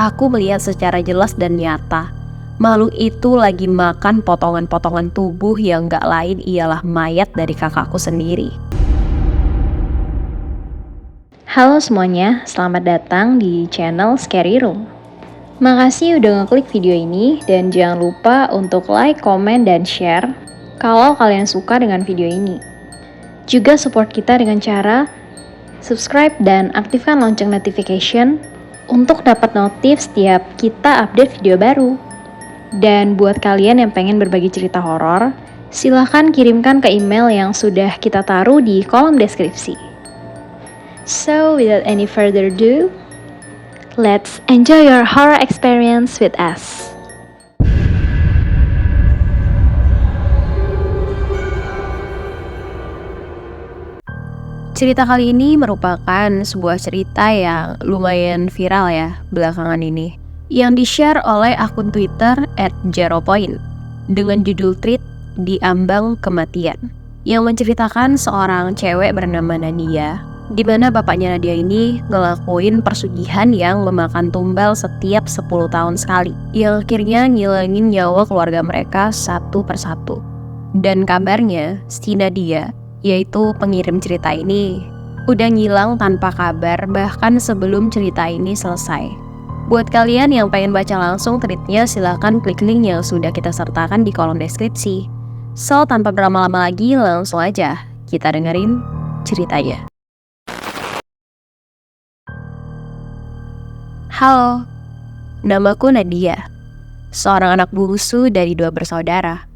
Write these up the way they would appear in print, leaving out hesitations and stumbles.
Aku melihat secara jelas dan nyata, makhluk itu lagi makan potongan-potongan tubuh yang gak lain ialah mayat dari kakakku sendiri. Halo semuanya, selamat datang di channel Scary Room. Makasih udah ngeklik video ini dan jangan lupa untuk like, komen, dan share kalau kalian suka dengan video ini. Juga support kita dengan cara subscribe dan aktifkan lonceng notification untuk dapat notif setiap kita update video baru. Dan buat kalian yang pengen berbagi cerita horor, silahkan kirimkan ke email yang sudah kita taruh di kolom deskripsi. So, without any further ado, let's enjoy your horror experience with us. Cerita kali ini merupakan sebuah cerita yang lumayan viral ya belakangan ini, yang di-share oleh akun Twitter @zeropoint dengan judul tweet "Di Ambang Kematian", yang menceritakan seorang cewek bernama Nadia, di mana bapaknya Nadia ini ngelakuin persugihan yang memakan tumbal setiap 10 tahun sekali, yang akhirnya ngilangin nyawa keluarga mereka satu persatu. Dan kabarnya si Nadia, yaitu pengirim cerita ini, udah ngilang tanpa kabar bahkan sebelum cerita ini selesai. Buat kalian yang pengen baca langsung tweetnya, silahkan klik link yang sudah kita sertakan di kolom deskripsi. So, tanpa berlama-lama lagi, langsung aja kita dengerin ceritanya. Halo, namaku Nadia, seorang anak bungsu dari 2 bersaudara.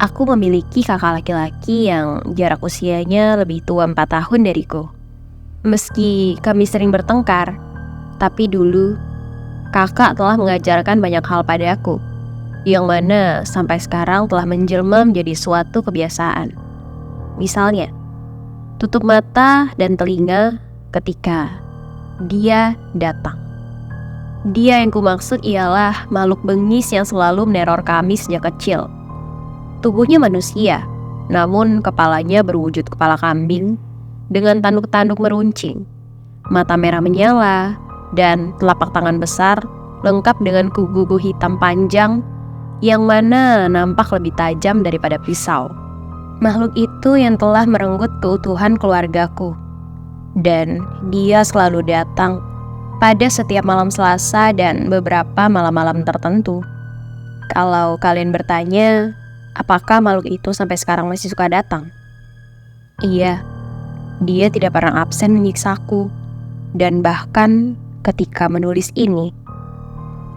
Aku memiliki kakak laki-laki yang jarak usianya lebih tua 4 tahun dariku. Meski kami sering bertengkar, tapi dulu kakak telah mengajarkan banyak hal padaku, yang mana sampai sekarang telah menjelma menjadi suatu kebiasaan. Misalnya, tutup mata dan telinga ketika dia datang. Dia yang kumaksud ialah makhluk bengis yang selalu meneror kami sejak kecil. Tubuhnya manusia, namun kepalanya berwujud kepala kambing dengan tanduk-tanduk meruncing, mata merah menyala, dan telapak tangan besar lengkap dengan kuku hitam panjang yang mana nampak lebih tajam daripada pisau. Makhluk itu yang telah merenggut keutuhan keluargaku, dan dia selalu datang pada setiap malam Selasa dan beberapa malam-malam tertentu. Kalau kalian bertanya, apakah makhluk itu sampai sekarang masih suka datang? Iya, dia tidak pernah absen menyiksaku. Dan bahkan ketika menulis ini,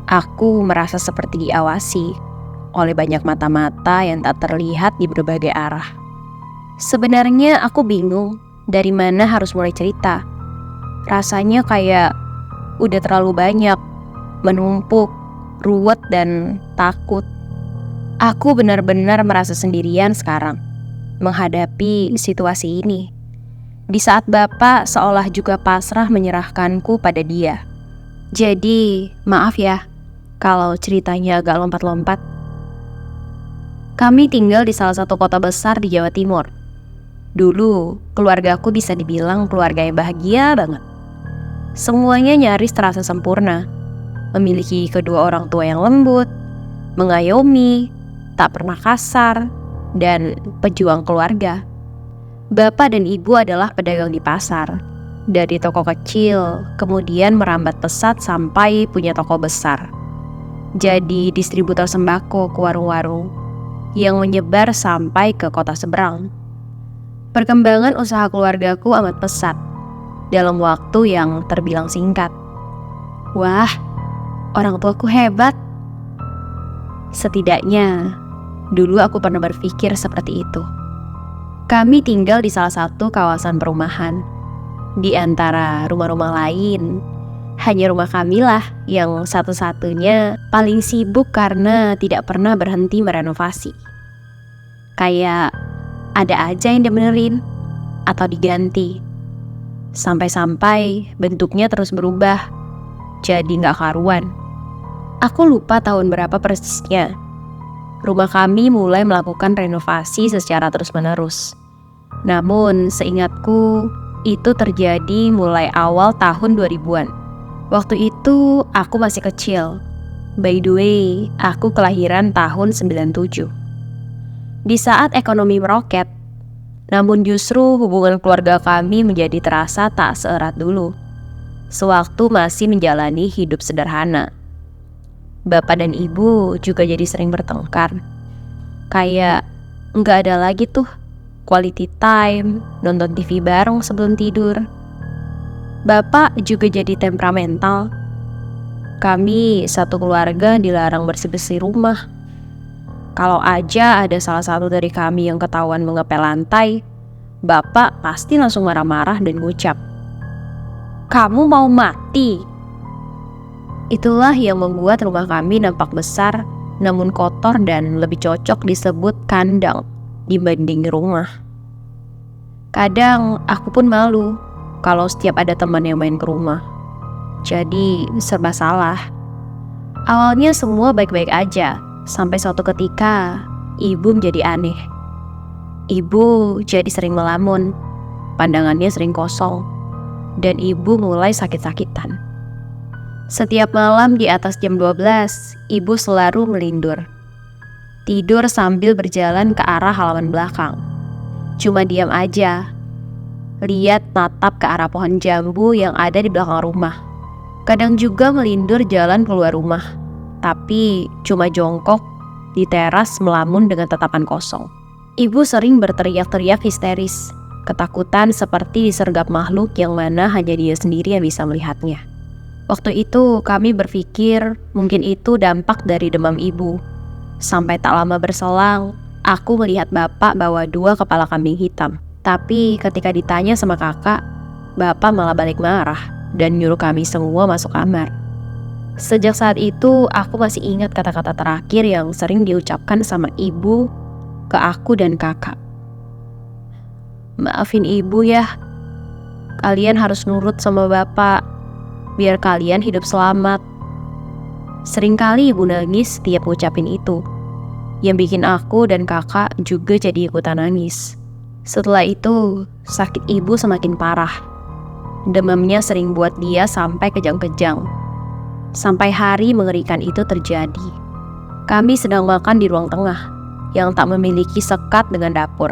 aku merasa seperti diawasi oleh banyak mata-mata yang tak terlihat di berbagai arah. Sebenarnya aku bingung dari mana harus mulai cerita. Rasanya kayak udah terlalu banyak, menumpuk, ruwet, dan takut. Aku benar-benar merasa sendirian sekarang menghadapi situasi ini. Di saat Bapak seolah juga pasrah menyerahkanku pada dia. Jadi, maaf ya kalau ceritanya agak lompat-lompat. Kami tinggal di salah satu kota besar di Jawa Timur. Dulu, keluargaku bisa dibilang keluarga yang bahagia banget. Semuanya nyaris terasa sempurna. Memiliki kedua orang tua yang lembut, mengayomi, tak pernah kasar, dan pejuang keluarga. Bapak dan ibu adalah pedagang di pasar. Dari toko kecil, kemudian merambat pesat sampai punya toko besar. Jadi distributor sembako ke warung-warung yang menyebar sampai ke kota seberang. Perkembangan usaha keluargaku amat pesat dalam waktu yang terbilang singkat. Wah, orang tuaku hebat. Setidaknya dulu aku pernah berpikir seperti itu. Kami tinggal di salah satu kawasan perumahan. Di antara rumah-rumah lain, hanya rumah kamilah yang satu-satunya paling sibuk karena tidak pernah berhenti merenovasi. Kayak ada aja yang dibenerin atau diganti. Sampai-sampai bentuknya terus berubah, jadi gak karuan. Aku lupa tahun berapa persisnya. Rumah kami mulai melakukan renovasi secara terus-menerus. Namun seingatku itu terjadi mulai awal tahun 2000-an. Waktu itu aku masih kecil. By the way, aku kelahiran tahun 97. Di saat ekonomi meroket, namun justru hubungan keluarga kami menjadi terasa tak seerat dulu. Sewaktu masih menjalani hidup sederhana. Bapak dan ibu juga jadi sering bertengkar. Kayak nggak ada lagi tuh quality time, nonton TV bareng sebelum tidur. Bapak juga jadi temperamental. Kami satu keluarga dilarang bersih-bersih rumah. Kalau aja ada salah satu dari kami yang ketahuan mengepel lantai, Bapak pasti langsung marah-marah dan ngucap, "Kamu mau mati?" Itulah yang membuat rumah kami nampak besar, namun kotor dan lebih cocok disebut kandang dibanding rumah. Kadang aku pun malu kalau setiap ada teman yang main ke rumah. Jadi serba salah. Awalnya semua baik-baik aja, sampai suatu ketika ibu menjadi aneh. Ibu jadi sering melamun, pandangannya sering kosong, dan ibu mulai sakit-sakitan. Setiap malam di atas jam 12, ibu selalu melindur. Tidur sambil berjalan ke arah halaman belakang. Cuma diam aja. Lihat natap ke arah pohon jambu yang ada di belakang rumah. Kadang juga melindur jalan keluar rumah. Tapi cuma jongkok di teras melamun dengan tatapan kosong. Ibu sering berteriak-teriak histeris. Ketakutan seperti disergap makhluk yang mana hanya dia sendiri yang bisa melihatnya. Waktu itu kami berpikir mungkin itu dampak dari demam ibu. Sampai tak lama berselang, aku melihat bapak bawa 2 kepala kambing hitam. Tapi ketika ditanya sama kakak, bapak malah balik marah dan nyuruh kami semua masuk kamar. Sejak saat itu, aku masih ingat kata-kata terakhir yang sering diucapkan sama ibu ke aku dan kakak. "Maafin ibu ya, kalian harus nurut sama bapak, biar kalian hidup selamat." Seringkali ibu nangis setiap ngucapin itu, yang bikin aku dan kakak juga jadi ikutan nangis. Setelah itu, sakit ibu semakin parah. Demamnya sering buat dia sampai kejang-kejang. Sampai hari mengerikan itu terjadi. Kami sedang makan di ruang tengah, yang tak memiliki sekat dengan dapur.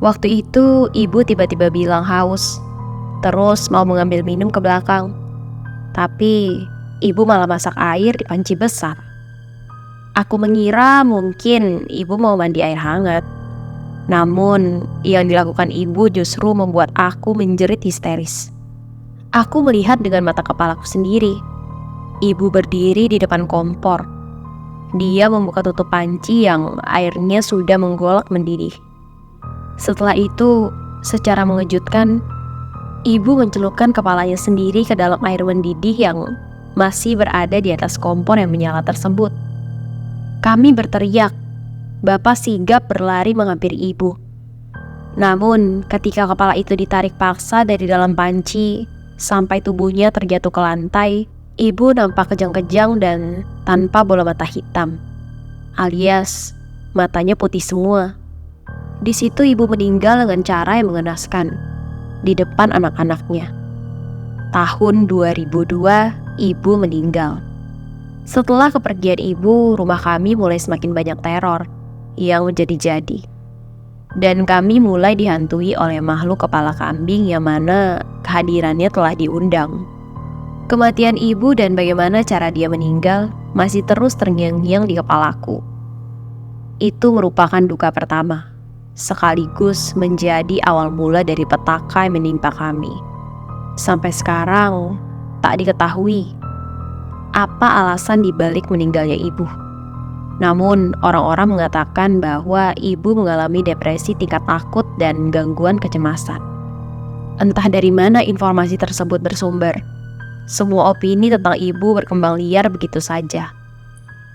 Waktu itu, ibu tiba-tiba bilang haus, terus mau mengambil minum ke belakang. Tapi ibu malah masak air di panci besar. Aku mengira mungkin ibu mau mandi air hangat. Namun yang dilakukan ibu justru membuat aku menjerit histeris. Aku melihat dengan mata kepalaku sendiri. Ibu berdiri di depan kompor. Dia membuka tutup panci yang airnya sudah menggolak mendidih. Setelah itu, secara mengejutkan, ibu mencelupkan kepalanya sendiri ke dalam air mendidih yang masih berada di atas kompor yang menyala tersebut. Kami berteriak. Bapak sigap berlari menghampiri ibu. Namun, ketika kepala itu ditarik paksa dari dalam panci sampai tubuhnya terjatuh ke lantai, ibu nampak kejang-kejang dan tanpa bola mata hitam. Alias, matanya putih semua. Di situ ibu meninggal dengan cara yang mengenaskan. Di depan anak-anaknya. Tahun 2002, ibu meninggal. Setelah kepergian ibu, rumah kami mulai semakin banyak teror yang menjadi-jadi. Dan kami mulai dihantui oleh makhluk kepala kambing yang mana kehadirannya telah diundang. Kematian ibu dan bagaimana cara dia meninggal masih terus terngiang-ngiang di kepalaku. Itu merupakan duka pertama, sekaligus menjadi awal mula dari petaka yang menimpa kami. Sampai sekarang, tak diketahui apa alasan dibalik meninggalnya ibu. Namun, orang-orang mengatakan bahwa ibu mengalami depresi tingkat akut dan gangguan kecemasan. Entah dari mana informasi tersebut bersumber. Semua opini tentang ibu berkembang liar begitu saja,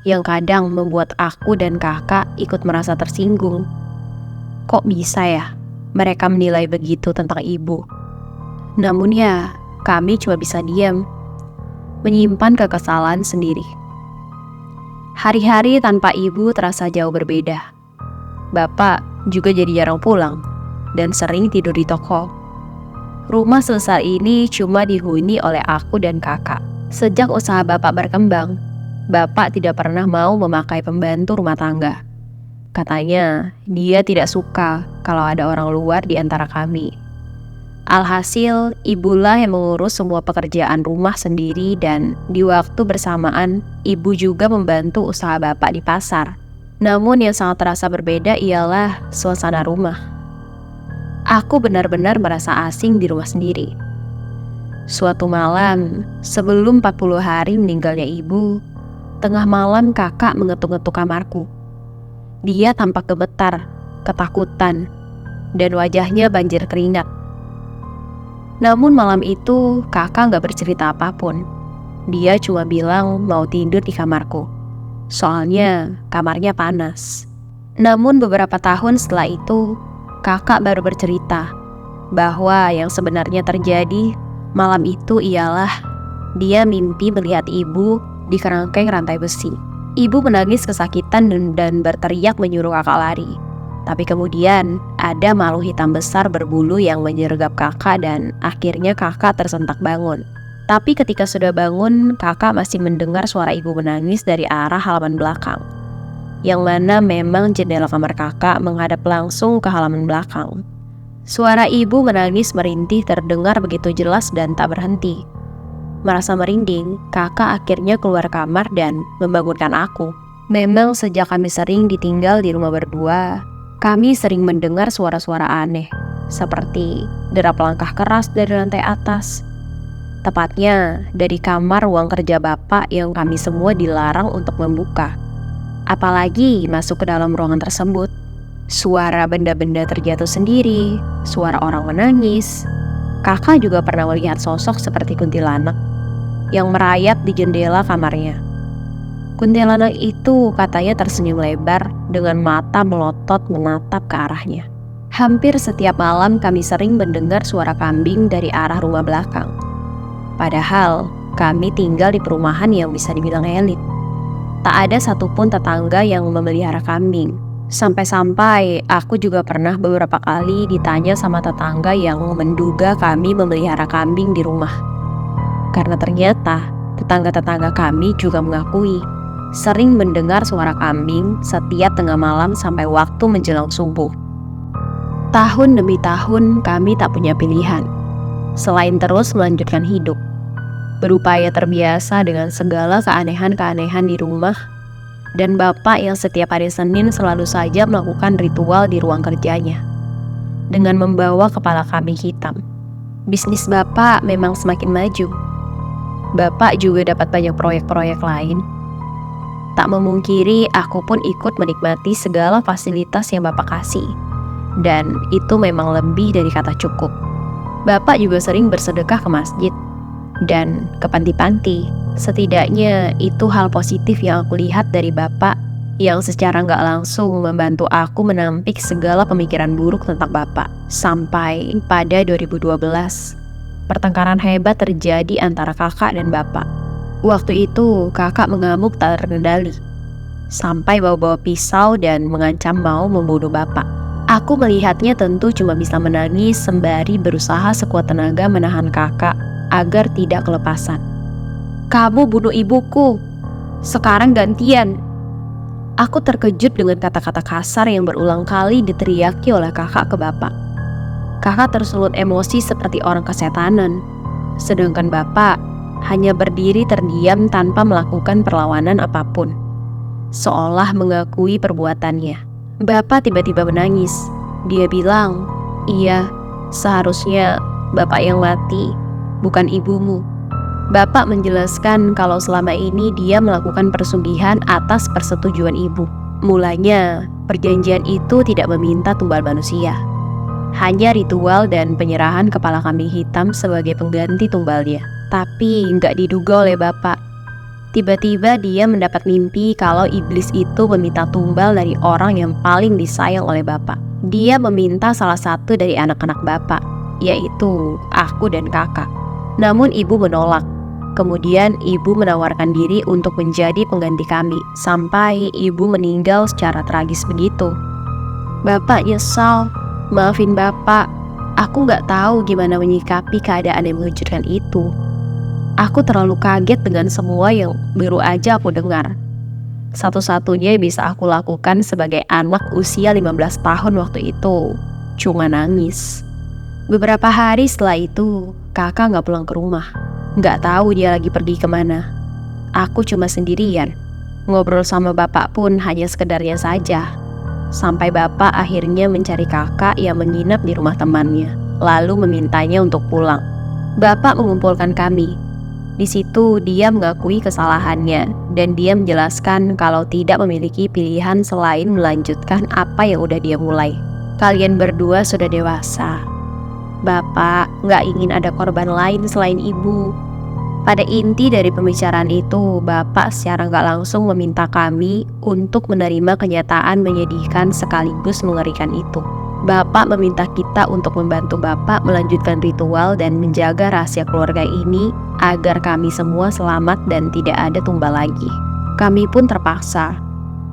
yang kadang membuat aku dan kakak ikut merasa tersinggung. Kok bisa ya mereka menilai begitu tentang ibu? Namun ya, kami cuma bisa diam, menyimpan kekesalan sendiri. Hari-hari tanpa ibu terasa jauh berbeda. Bapak juga jadi jarang pulang dan sering tidur di toko. Rumah sebesar ini cuma dihuni oleh aku dan kakak. Sejak usaha bapak berkembang, bapak tidak pernah mau memakai pembantu rumah tangga. Katanya, dia tidak suka kalau ada orang luar di antara kami. Alhasil, ibulah yang mengurus semua pekerjaan rumah sendiri dan di waktu bersamaan, ibu juga membantu usaha bapak di pasar. Namun yang sangat terasa berbeda ialah suasana rumah. Aku benar-benar merasa asing di rumah sendiri. Suatu malam, sebelum 40 hari meninggalnya ibu, tengah malam kakak mengetuk-ngetuk kamarku. Dia tampak gemetar, ketakutan, dan wajahnya banjir keringat. Namun malam itu kakak gak bercerita apapun. Dia cuma bilang mau tidur di kamarku. Soalnya kamarnya panas. Namun beberapa tahun setelah itu, kakak baru bercerita bahwa yang sebenarnya terjadi malam itu ialah dia mimpi melihat ibu di kerangkeng rantai besi. Ibu menangis kesakitan dan berteriak menyuruh kakak lari. Tapi kemudian ada makhluk hitam besar berbulu yang menyergap kakak dan akhirnya kakak tersentak bangun. Tapi ketika sudah bangun, kakak masih mendengar suara ibu menangis dari arah halaman belakang. Yang mana memang jendela kamar kakak menghadap langsung ke halaman belakang. Suara ibu menangis merintih terdengar begitu jelas dan tak berhenti. Merasa merinding, kakak akhirnya keluar kamar dan membangunkan aku. Memang sejak kami sering ditinggal di rumah berdua, kami sering mendengar suara-suara aneh, seperti derap langkah keras dari lantai atas. Tepatnya dari kamar ruang kerja bapak yang kami semua dilarang untuk membuka. Apalagi masuk ke dalam ruangan tersebut. Suara benda-benda terjatuh sendiri, suara orang menangis. Kakak juga pernah melihat sosok seperti kuntilanak yang merayap di jendela kamarnya. Kuntilanak itu katanya tersenyum lebar dengan mata melotot menatap ke arahnya. Hampir setiap malam kami sering mendengar suara kambing dari arah rumah belakang. Padahal kami tinggal di perumahan yang bisa dibilang elit. Tak ada satupun tetangga yang memelihara kambing. Sampai-sampai aku juga pernah beberapa kali ditanya sama tetangga yang menduga kami memelihara kambing di rumah. Karena ternyata tetangga-tetangga kami juga mengakui sering mendengar suara kambing setiap tengah malam sampai waktu menjelang subuh. Tahun demi tahun kami tak punya pilihan selain terus melanjutkan hidup. Berupaya terbiasa dengan segala keanehan-keanehan di rumah. Dan bapak yang setiap hari Senin selalu saja melakukan ritual di ruang kerjanya dengan membawa kepala kambing hitam. Bisnis bapak memang semakin maju. Bapak juga dapat banyak proyek-proyek lain. Tak memungkiri aku pun ikut menikmati segala fasilitas yang bapak kasih. Dan itu memang lebih dari kata cukup. Bapak juga sering bersedekah ke masjid dan ke panti-panti. Setidaknya itu hal positif yang aku lihat dari bapak yang secara nggak langsung membantu aku menampik segala pemikiran buruk tentang bapak. Sampai pada 2012, pertengkaran hebat terjadi antara kakak dan bapak. Waktu itu kakak mengamuk tak terkendali, sampai bawa-bawa pisau dan mengancam mau membunuh bapak. Aku melihatnya tentu cuma bisa menangis sembari berusaha sekuat tenaga menahan kakak agar tidak kelepasan. Kamu bunuh ibuku, sekarang gantian. Aku terkejut dengan kata-kata kasar yang berulang kali diteriaki oleh kakak ke bapak. Kakak tersulut emosi seperti orang kesetanan. Sedangkan bapak hanya berdiri terdiam tanpa melakukan perlawanan apapun. Seolah mengakui perbuatannya. Bapak tiba-tiba menangis. Dia bilang, "Iya, seharusnya bapak yang mati, bukan ibumu." Bapak menjelaskan kalau selama ini dia melakukan persugihan atas persetujuan ibu. Mulanya, perjanjian itu tidak meminta tumbal manusia. Hanya ritual dan penyerahan kepala kambing hitam sebagai pengganti tumbalnya. Tapi nggak diduga oleh bapak. Tiba-tiba dia mendapat mimpi kalau iblis itu meminta tumbal dari orang yang paling disayang oleh bapak. Dia meminta salah satu dari anak-anak bapak, yaitu aku dan kakak. Namun ibu menolak. Kemudian ibu menawarkan diri untuk menjadi pengganti kami, sampai ibu meninggal secara tragis begitu. Bapak nyesal, maafin bapak, Aku nggak tahu gimana menyikapi keadaan yang mengejutkan itu. Aku terlalu kaget dengan semua yang baru aja aku dengar. Satu-satunya yang bisa aku lakukan sebagai anak usia 15 tahun waktu itu cuma nangis. Beberapa hari setelah itu, kakak nggak pulang ke rumah. Nggak tahu dia lagi pergi kemana. Aku cuma sendirian. Ngobrol sama bapak pun hanya sekedarnya saja. Sampai bapak akhirnya mencari kakak yang menginap di rumah temannya, lalu memintanya untuk pulang. Bapak mengumpulkan kami. Di situ dia mengakui kesalahannya dan dia menjelaskan kalau tidak memiliki pilihan selain melanjutkan apa yang udah dia mulai. Kalian berdua sudah dewasa. Bapak nggak ingin ada korban lain selain ibu. Pada inti dari pembicaraan itu, Bapak secara nggak langsung meminta kami untuk menerima kenyataan menyedihkan sekaligus mengerikan itu. Bapak meminta kita untuk membantu Bapak melanjutkan ritual dan menjaga rahasia keluarga ini agar kami semua selamat dan tidak ada tumbal lagi. Kami pun terpaksa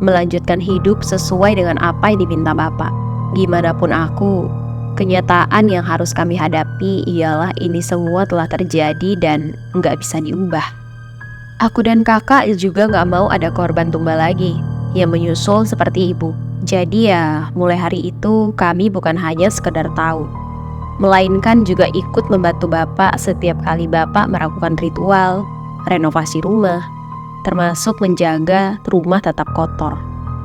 melanjutkan hidup sesuai dengan apa yang diminta Bapak. Gimanapun aku, kenyataan yang harus kami hadapi ialah ini semua telah terjadi dan nggak bisa diubah. Aku dan kakak juga nggak mau ada korban tumbal lagi yang menyusul seperti ibu. Jadi ya, mulai hari itu kami bukan hanya sekedar tahu, melainkan juga ikut membantu Bapak setiap kali Bapak melakukan ritual, renovasi rumah, termasuk menjaga rumah tetap kotor.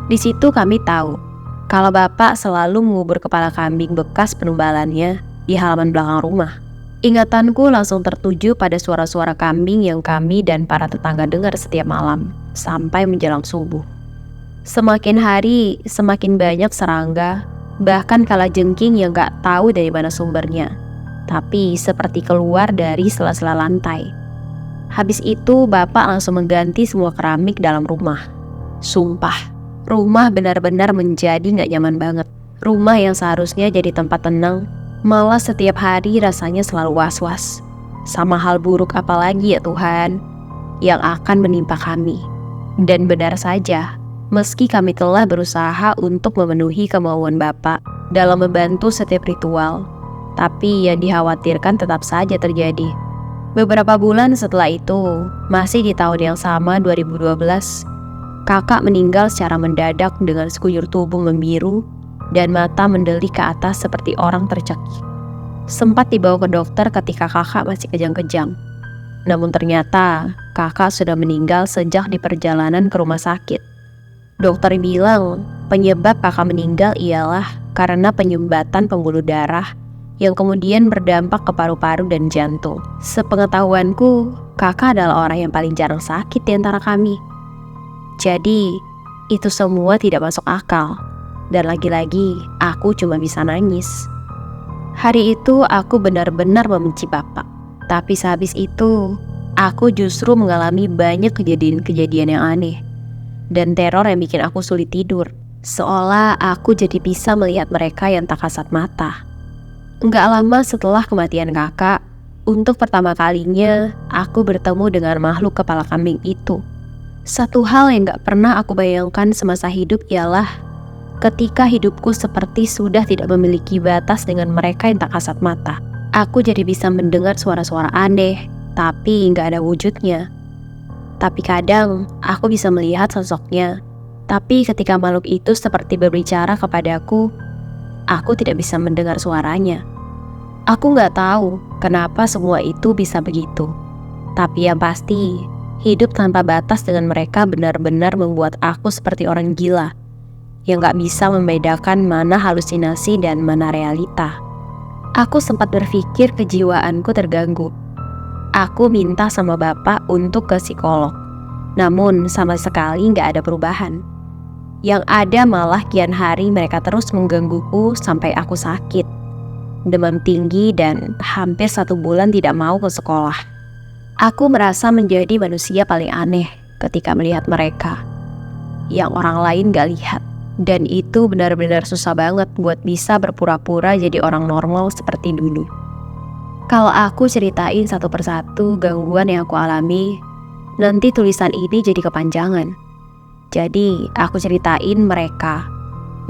Di situ kami tahu kalau Bapak selalu mengubur kepala kambing bekas penumbalannya di halaman belakang rumah. Ingatanku langsung tertuju pada suara-suara kambing yang kami dan para tetangga dengar setiap malam sampai menjelang subuh. Semakin hari, semakin banyak serangga, bahkan kalajengking yang gak tahu dari mana sumbernya, tapi seperti keluar dari sela-sela lantai. Habis itu Bapak langsung mengganti semua keramik dalam rumah. Sumpah, rumah benar-benar menjadi gak nyaman banget. Rumah yang seharusnya jadi tempat tenang, malah setiap hari rasanya selalu was-was. Sama hal buruk apalagi ya Tuhan yang akan menimpa kami. Dan benar saja, meski kami telah berusaha untuk memenuhi kemauan Bapak dalam membantu setiap ritual, tapi yang dikhawatirkan tetap saja terjadi. Beberapa bulan setelah itu, masih di tahun yang sama 2012, kakak meninggal secara mendadak dengan sekujur tubuh membiru dan mata mendelik ke atas seperti orang tercekik. Sempat dibawa ke dokter ketika kakak masih kejang-kejang. Namun ternyata kakak sudah meninggal sejak di perjalanan ke rumah sakit. Dokter bilang penyebab kakak meninggal ialah karena penyumbatan pembuluh darah yang kemudian berdampak ke paru-paru dan jantung. Sepengetahuanku, kakak adalah orang yang paling jarang sakit di antara kami. Jadi, itu semua tidak masuk akal. Dan lagi-lagi, aku cuma bisa nangis. Hari itu aku benar-benar membenci Bapak. Tapi sehabis itu, aku justru mengalami banyak kejadian-kejadian yang aneh dan teror yang bikin aku sulit tidur. Seolah aku jadi bisa melihat mereka yang tak kasat mata. Nggak lama setelah kematian kakak, untuk pertama kalinya aku bertemu dengan makhluk kepala kambing itu. Satu hal yang nggak pernah aku bayangkan semasa hidup ialah ketika hidupku seperti sudah tidak memiliki batas dengan mereka yang tak kasat mata. Aku jadi bisa mendengar suara-suara aneh, tapi nggak ada wujudnya. Tapi kadang aku bisa melihat sosoknya. Tapi ketika makhluk itu seperti berbicara kepadaku, aku tidak bisa mendengar suaranya. Aku nggak tahu kenapa semua itu bisa begitu. Tapi yang pasti, hidup tanpa batas dengan mereka benar-benar membuat aku seperti orang gila yang nggak bisa membedakan mana halusinasi dan mana realita. Aku sempat berpikir kejiwaanku terganggu. Aku minta sama Bapak untuk ke psikolog, namun sama sekali nggak ada perubahan. Yang ada malah kian hari mereka terus menggangguku sampai aku sakit, demam tinggi dan hampir 1 bulan tidak mau ke sekolah. Aku merasa menjadi manusia paling aneh ketika melihat mereka, yang orang lain gak lihat. Dan itu benar-benar susah banget buat bisa berpura-pura jadi orang normal seperti dulu. Kalau aku ceritain satu persatu gangguan yang aku alami, nanti tulisan ini jadi kepanjangan. Jadi aku ceritain mereka,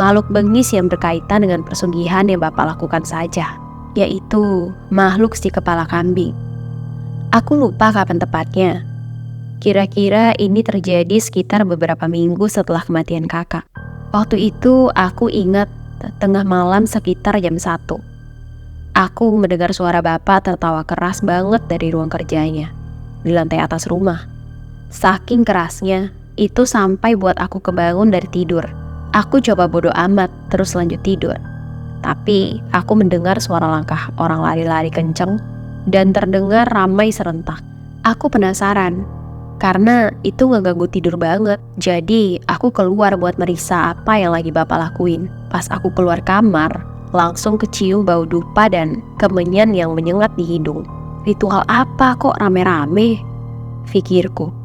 makhluk bengis yang berkaitan dengan persugihan yang Bapak lakukan saja. yaitu makhluk si kepala kambing. Aku lupa kapan tepatnya. Kira-kira ini terjadi sekitar beberapa minggu setelah kematian kakak. Waktu itu aku ingat tengah malam sekitar jam 1. Aku mendengar suara bapak tertawa keras banget dari ruang kerjanya di lantai atas rumah. Saking kerasnya, itu sampai buat aku kebangun dari tidur. Aku coba bodo amat terus lanjut tidur. Tapi aku mendengar suara langkah orang lari-lari kenceng dan terdengar ramai serentak. Aku penasaran karena itu ngeganggu tidur banget. Jadi aku keluar buat meriksa apa yang lagi bapak lakuin. Pas aku keluar kamar, langsung kecium bau dupa dan kemenyan yang menyengat di hidung. Ritual apa kok rame-rame? Pikirku.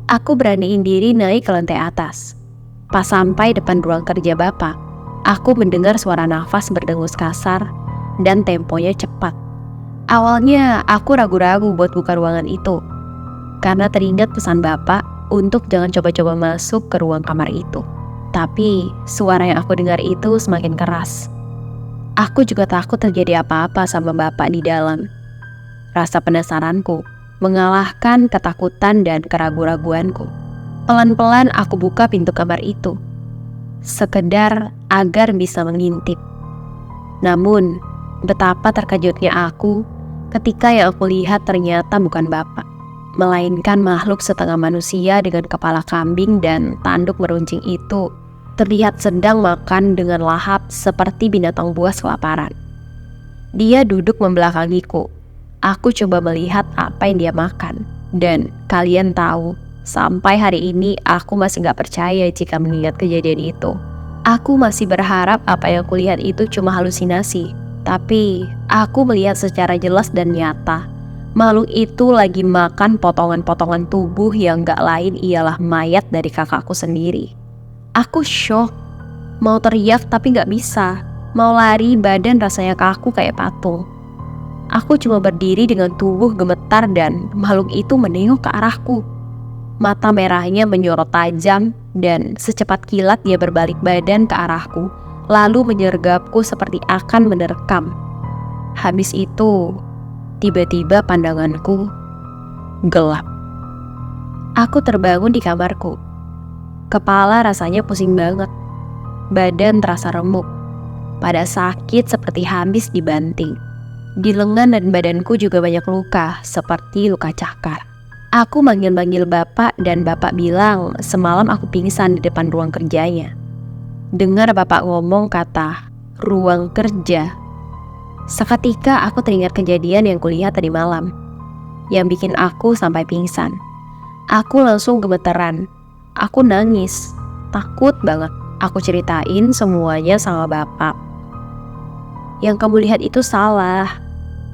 Aku beraniin diri naik ke lantai atas. Pas sampai depan ruang kerja bapak, aku mendengar suara nafas berdengus kasar dan temponya cepat. Awalnya aku ragu-ragu buat buka ruangan itu, karena teringat pesan bapak untuk jangan coba-coba masuk ke ruang kamar itu. Tapi suara yang aku dengar itu semakin keras. Aku juga takut terjadi apa-apa sama bapak di dalam. Rasa penasaranku mengalahkan ketakutan dan keraguan-raguanku. Pelan-pelan aku buka pintu kamar itu, sekedar agar bisa mengintip. Namun, betapa terkejutnya aku ketika yang aku lihat ternyata bukan bapak, melainkan makhluk setengah manusia dengan kepala kambing dan tanduk meruncing itu terlihat sedang makan dengan lahap seperti binatang buas kelaparan. Dia duduk membelakangiku. Aku coba melihat apa yang dia makan. Dan kalian tahu, sampai hari ini aku masih gak percaya jika mengingat kejadian itu. Aku masih berharap apa yang aku lihat itu cuma halusinasi. Tapi aku melihat secara jelas dan nyata, makhluk itu lagi makan potongan-potongan tubuh yang gak lain ialah mayat dari kakakku sendiri. Aku shock, mau teriak tapi gak bisa. Mau lari badan rasanya kaku kayak patung. Aku cuma berdiri dengan tubuh gemetar dan makhluk itu menengok ke arahku. Mata merahnya menyorot tajam dan secepat kilat dia berbalik badan ke arahku, lalu menyergapku seperti akan menerkam. Habis itu, tiba-tiba pandanganku gelap. Aku terbangun di kamarku. Kepala rasanya pusing banget. Badan terasa remuk. Pada sakit seperti habis dibanting. Di lengan dan badanku juga banyak luka, seperti luka cakar. Aku manggil-manggil bapak dan bapak bilang semalam aku pingsan di depan ruang kerjanya. Dengar bapak ngomong kata, ruang kerja. Seketika aku teringat kejadian yang kulihat tadi malam, yang bikin aku sampai pingsan. Aku langsung gemeteran. Aku nangis, takut banget. Aku ceritain semuanya sama bapak. Yang kamu lihat itu salah.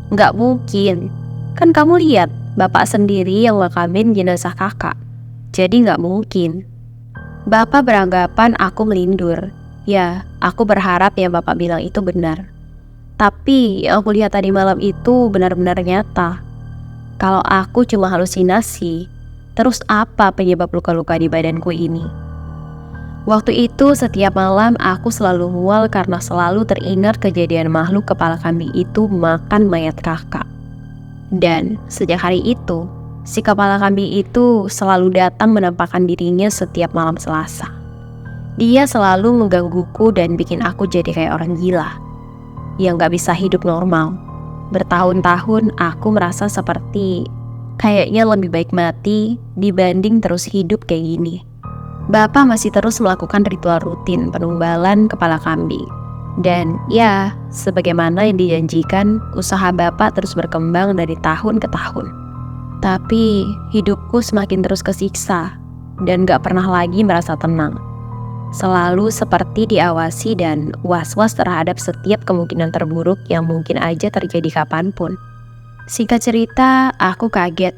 Nggak mungkin. Kan kamu lihat bapak sendiri yang makamin jenazah kakak. Jadi nggak mungkin. Bapak beranggapan aku melindur. Ya, aku berharap yang bapak bilang itu benar. Tapi yang aku lihat tadi malam itu benar-benar nyata. Kalau aku cuma halusinasi, terus apa penyebab luka-luka di badanku ini? Waktu itu setiap malam aku selalu mual karena selalu teringat kejadian makhluk kepala kambing itu makan mayat kakak. Dan sejak hari itu, si kepala kambing itu selalu datang menampakkan dirinya setiap malam Selasa. Dia selalu menggangguku dan bikin aku jadi kayak orang gila yang gak bisa hidup normal. Bertahun-tahun aku merasa seperti kayaknya lebih baik mati dibanding terus hidup kayak gini. Bapak masih terus melakukan ritual rutin penumbalan kepala kambing. Dan ya, sebagaimana yang dijanjikan, usaha bapak terus berkembang dari tahun ke tahun. Tapi hidupku semakin terus kesiksa dan gak pernah lagi merasa tenang. Selalu seperti diawasi dan was-was terhadap setiap kemungkinan terburuk yang mungkin aja terjadi kapanpun. Singkat cerita, aku kaget.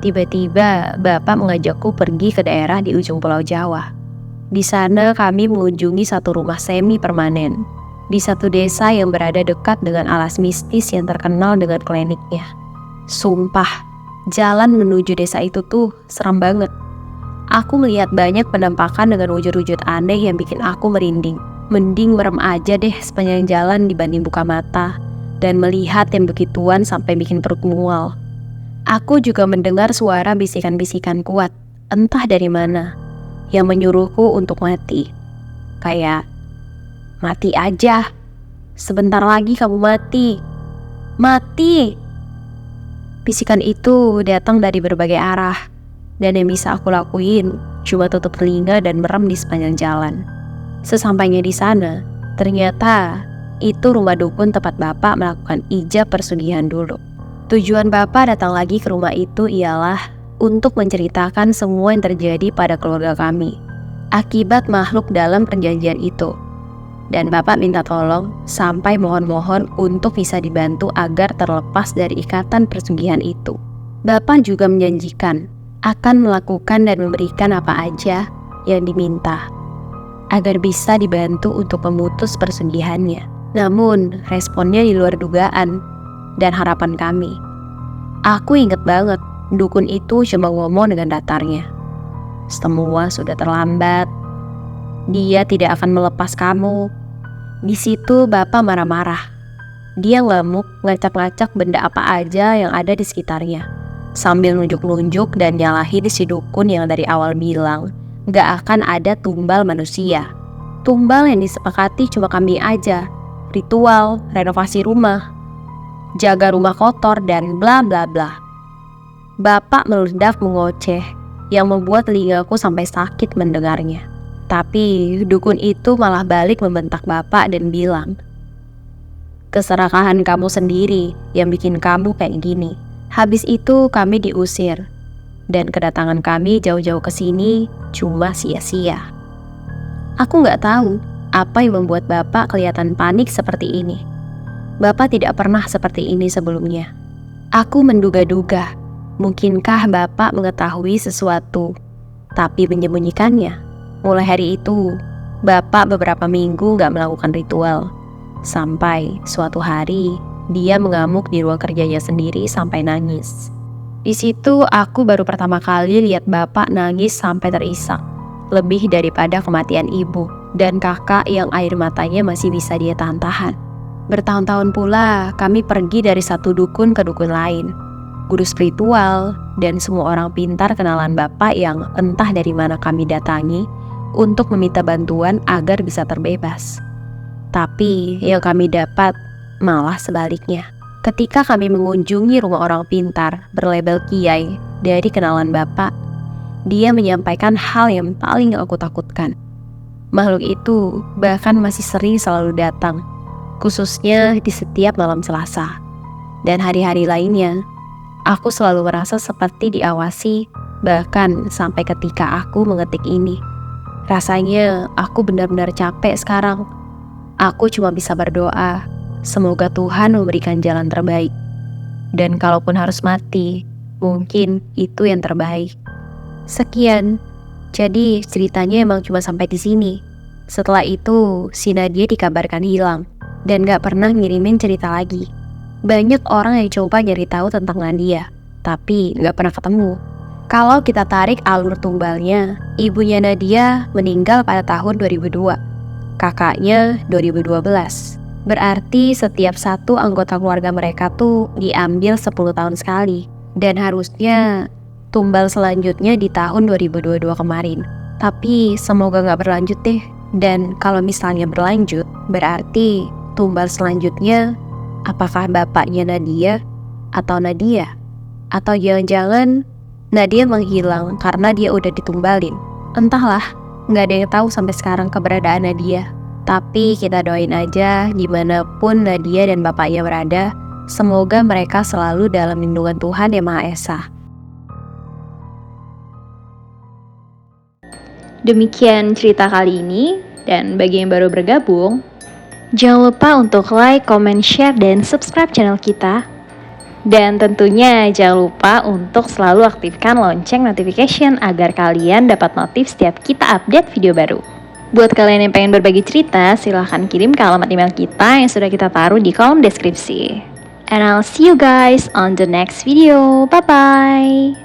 Tiba-tiba bapak mengajakku pergi ke daerah di ujung Pulau Jawa. Di sana kami mengunjungi satu rumah semi permanen di satu desa yang berada dekat dengan alas mistis yang terkenal dengan kliniknya. Sumpah, jalan menuju desa itu tuh seram banget. Aku melihat banyak penampakan dengan wujud-wujud aneh yang bikin aku merinding. Mending merem aja deh sepanjang jalan dibanding buka mata. dan melihat yang begituan sampai bikin perut mual. Aku juga mendengar suara bisikan-bisikan kuat, entah dari mana, yang menyuruhku untuk mati. Kayak, mati aja, sebentar lagi kamu mati. Mati! Bisikan itu datang dari berbagai arah, dan yang bisa aku lakuin cuma tutup telinga dan merem di sepanjang jalan. Sesampainya di sana, ternyata itu rumah dukun tempat Bapak melakukan ijab persugihan dulu. Tujuan Bapak datang lagi ke rumah itu ialah untuk menceritakan semua yang terjadi pada keluarga kami akibat makhluk dalam perjanjian itu. Dan Bapak minta tolong sampai mohon-mohon untuk bisa dibantu agar terlepas dari ikatan persugihan itu. Bapak juga menjanjikan akan melakukan dan memberikan apa aja yang diminta agar bisa dibantu untuk memutus persugihannya. Namun, responnya di luar dugaan dan harapan kami. Aku inget banget, dukun itu cuma ngomong dengan datarnya. Semua sudah terlambat. Dia tidak akan melepas kamu. Di situ Bapak marah-marah. Dia ngamuk, ngacak-ngacak benda apa aja yang ada di sekitarnya, sambil nunjuk-nunjuk dan nyalahin si dukun yang dari awal bilang gak akan ada tumbal manusia. Tumbal yang disepakati cuma kambing aja, ritual, renovasi rumah, jaga rumah kotor, dan bla bla bla. Bapak meledak mengoceh yang membuat telingaku sampai sakit mendengarnya. Tapi dukun itu malah balik membentak Bapak dan bilang, keserakahan kamu sendiri yang bikin kamu kayak gini. Habis itu kami diusir, dan kedatangan kami jauh-jauh ke sini cuma sia-sia. Aku nggak tahu apa yang membuat Bapak kelihatan panik seperti ini. Bapak tidak pernah seperti ini sebelumnya. Aku menduga-duga, mungkinkah Bapak mengetahui sesuatu, tapi menyembunyikannya. Mulai hari itu, Bapak beberapa minggu nggak melakukan ritual. Sampai suatu hari, dia mengamuk di ruang kerjanya sendiri sampai nangis. Di situ aku baru pertama kali lihat Bapak nangis sampai terisak, lebih daripada kematian ibu dan kakak yang air matanya masih bisa dia tahan-tahan. Bertahun-tahun pula kami pergi dari satu dukun ke dukun lain, guru spiritual, dan semua orang pintar kenalan Bapak yang entah dari mana kami datangi untuk meminta bantuan agar bisa terbebas. Tapi yang kami dapat malah sebaliknya. Ketika kami mengunjungi rumah orang pintar berlabel kiai dari kenalan Bapak, dia menyampaikan hal yang paling aku takutkan. Makhluk itu bahkan masih sering selalu datang, khususnya di setiap malam Selasa. Dan hari-hari lainnya, aku selalu merasa seperti diawasi, bahkan sampai ketika aku mengetik ini. Rasanya aku benar-benar capek sekarang. Aku cuma bisa berdoa, semoga Tuhan memberikan jalan terbaik. Dan kalaupun harus mati, mungkin itu yang terbaik. Sekian. Jadi ceritanya emang cuma sampai di sini. Setelah itu, si Nadia dikabarkan hilang dan gak pernah ngirimin cerita lagi. Banyak orang yang coba nyari tahu tentang Nadia, tapi gak pernah ketemu. Kalau kita tarik alur tumbalnya, ibunya Nadia meninggal pada tahun 2002, kakaknya 2012. Berarti setiap satu anggota keluarga mereka tuh diambil 10 tahun sekali. Dan harusnya tumbal selanjutnya di tahun 2022 kemarin. Tapi semoga gak berlanjut deh. Dan kalau misalnya berlanjut, berarti tumbal selanjutnya apakah bapaknya Nadia atau Nadia? Atau jangan-jangan Nadia menghilang karena dia udah ditumbalin. Entahlah, gak ada yang tahu sampai sekarang keberadaan Nadia. Tapi kita doain aja dimanapun Nadia dan bapaknya berada, semoga mereka selalu dalam lindungan Tuhan Yang Maha Esa. Demikian cerita kali ini, dan bagi yang baru bergabung, jangan lupa untuk like, comment, share, dan subscribe channel kita. Dan tentunya jangan lupa untuk selalu aktifkan lonceng notification agar kalian dapat notif setiap kita update video baru. Buat kalian yang pengen berbagi cerita, silahkan kirim ke alamat email kita yang sudah kita taruh di kolom deskripsi. And I'll see you guys on the next video. Bye-bye!